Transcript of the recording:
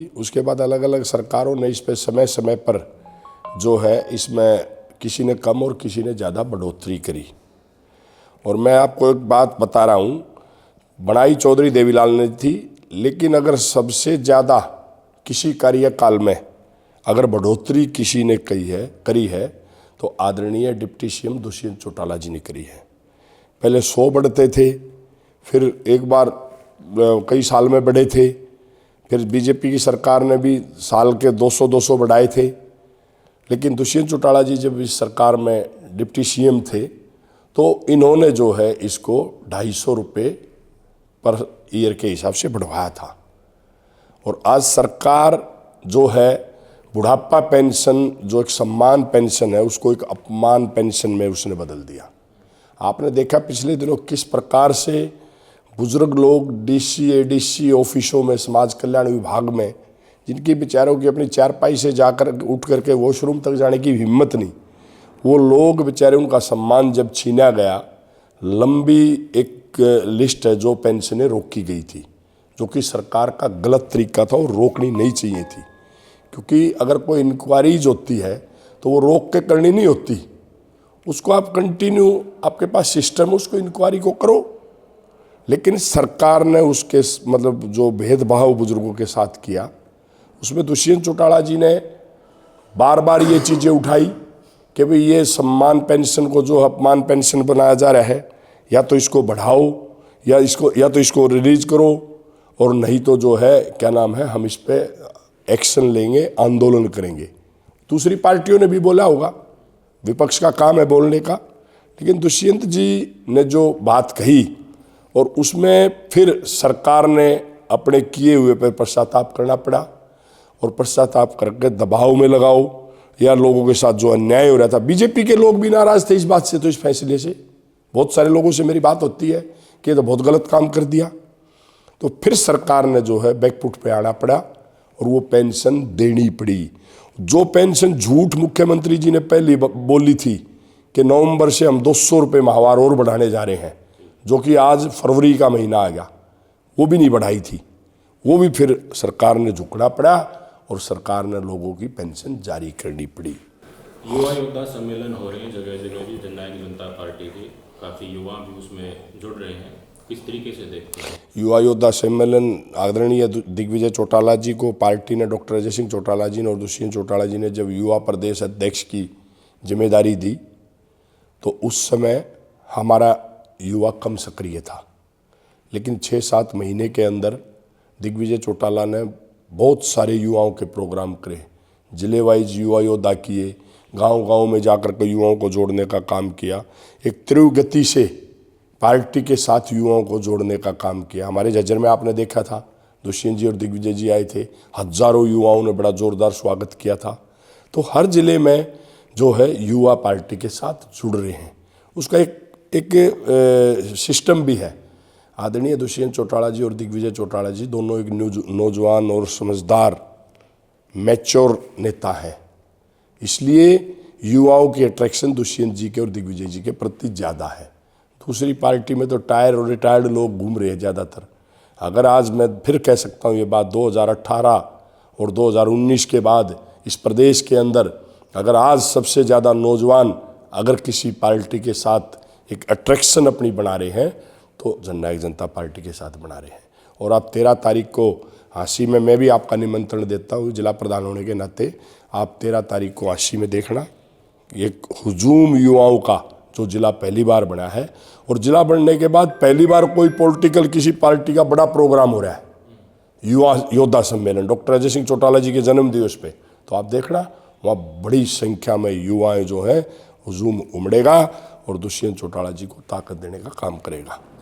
उसके बाद अलग अलग सरकारों ने इस पे समय समय पर जो है इसमें किसी ने कम और किसी ने ज़्यादा बढ़ोतरी करी। और मैं आपको एक बात बता रहा हूँ, बनाई चौधरी देवीलाल ने थी, लेकिन अगर सबसे ज़्यादा किसी कार्यकाल में अगर बढ़ोतरी किसी ने करी है तो आदरणीय डिप्टी सीएम दुष्यंत चौटाला जी ने करी है। पहले 100 बढ़ते थे, फिर एक बार कई साल में बढ़े थे, फिर बीजेपी की सरकार ने भी साल के 200 बढ़ाए थे। लेकिन दुष्यंत चौटाला जी जब इस सरकार में डिप्टी सीएम थे तो इन्होंने जो है इसको 250 रुपये पर ईयर के हिसाब से बढ़वाया था। और आज सरकार जो है बुढ़ापा पेंशन जो एक सम्मान पेंशन है उसको एक अपमान पेंशन में उसने बदल दिया। आपने देखा पिछले दिनों किस प्रकार से बुजुर्ग लोग डीसी एडीसी ऑफिसों में, समाज कल्याण विभाग में, जिनकी बेचारों की अपनी चारपाई से जाकर उठ करके वॉशरूम तक जाने की हिम्मत नहीं, वो लोग बेचारे, उनका सम्मान जब छीना गया। लंबी एक लिस्ट है जो पेंशनें रोकी गई थी, जो कि सरकार का गलत तरीका था और रोकनी नहीं चाहिए थी। क्योंकि अगर कोई इंक्वायरीज होती है तो वो रोक के करनी नहीं होती, उसको आप कंटिन्यू, आपके पास सिस्टम, उसको इंक्वायरी को करो। लेकिन सरकार ने उसके मतलब जो भेदभाव बुजुर्गों के साथ किया, उसमें दुष्यंत चौटाला जी ने बार बार ये चीज़ें उठाई कि भाई ये सम्मान पेंशन को जो अपमान पेंशन बनाया जा रहा है, या तो इसको बढ़ाओ या तो इसको रिलीज करो, और नहीं तो जो है क्या नाम है, हम इस पे एक्शन लेंगे, आंदोलन करेंगे। दूसरी पार्टियों ने भी बोला होगा, विपक्ष का काम है बोलने का, लेकिन दुष्यंत जी ने जो बात कही और उसमें फिर सरकार ने अपने किए हुए पर पश्चाताप करना पड़ा। और पश्चाताप करके दबाव में लगाओ या लोगों के साथ जो अन्याय हो रहा था, बीजेपी के लोग भी नाराज थे इस बात से, तो इस फैसले से बहुत सारे लोगों से मेरी बात होती है कि ये तो बहुत गलत काम कर दिया। तो फिर सरकार ने जो है बैकफुट पे आना पड़ा और वो पेंशन देनी पड़ी। जो पेंशन झूठ मुख्यमंत्री जी ने पहले बोली थी कि नवंबर से हम 200 रुपये माहवार और बढ़ाने जा रहे हैं, जो कि आज फरवरी का महीना आ गया, वो भी नहीं बढ़ाई थी, वो भी फिर सरकार ने झुकना पड़ा और सरकार ने लोगों की पेंशन जारी करनी पड़ी। युवा योद्धा सम्मेलन हो रहे हैं जगह जगह जी, जननायक जनता पार्टी के काफ़ी युवा भी उसमें जुड़ रहे हैं, किस तरीके से देखते हैं? युवा योद्धा सम्मेलन आदरणीय दिग्विजय चौटाला जी को पार्टी ने, डॉक्टर अजय सिंह चौटाला जी ने और दुष्यंत चौटाला जी ने जब युवा प्रदेश अध्यक्ष की जिम्मेदारी दी तो उस समय हमारा युवा कम सक्रिय था। लेकिन 6-7 महीने के अंदर दिग्विजय चौटाला ने बहुत सारे युवाओं के प्रोग्राम करे, जिले वाइज युवा योद्धा किए, गांव-गांव में जाकर के युवाओं को जोड़ने का काम किया, एक तीव्र गति से पार्टी के साथ युवाओं को जोड़ने का काम किया। हमारे झज्जर में आपने देखा था, दुष्यंत जी और दिग्विजय जी आए थे, हजारों युवाओं ने बड़ा जोरदार स्वागत किया था। तो हर जिले में जो है युवा पार्टी के साथ जुड़ रहे हैं, उसका एक सिस्टम भी है। आदरणीय दुष्यंत चौटाला जी और दिग्विजय चौटाला जी दोनों एक नौजवान और समझदार मैच्योर नेता हैं, इसलिए युवाओं की अट्रैक्शन दुष्यंत जी के और दिग्विजय जी के प्रति ज़्यादा है। दूसरी पार्टी में तो टायर और रिटायर्ड लोग घूम रहे हैं ज़्यादातर। अगर आज मैं फिर कह सकता हूँ ये बात, 2018 और 2019 के बाद इस प्रदेश के अंदर अगर आज सबसे ज़्यादा नौजवान अगर किसी पार्टी के साथ एक अट्रैक्शन अपनी बना रहे हैं तो जननायक जनता पार्टी के साथ बना रहे हैं। और आप 13 तारीख को हांसी में, मैं भी आपका निमंत्रण देता हूँ जिला प्रधान होने के नाते, आप 13 तारीख को हांसी में देखना एक हुजूम युवाओं का जो जिला पहली बार बना है। और जिला बनने के बाद पहली बार कोई पॉलिटिकल किसी पार्टी का बड़ा प्रोग्राम हो रहा है, युवा योद्धा सम्मेलन डॉक्टर अजय सिंह चौटाला जी के जन्म दिवस पे। तो आप देखना वहाँ बड़ी संख्या में युवाएं जो है हुजूम उमड़ेगा और दुष्यंत चौटाला जी को ताकत देने का काम करेगा।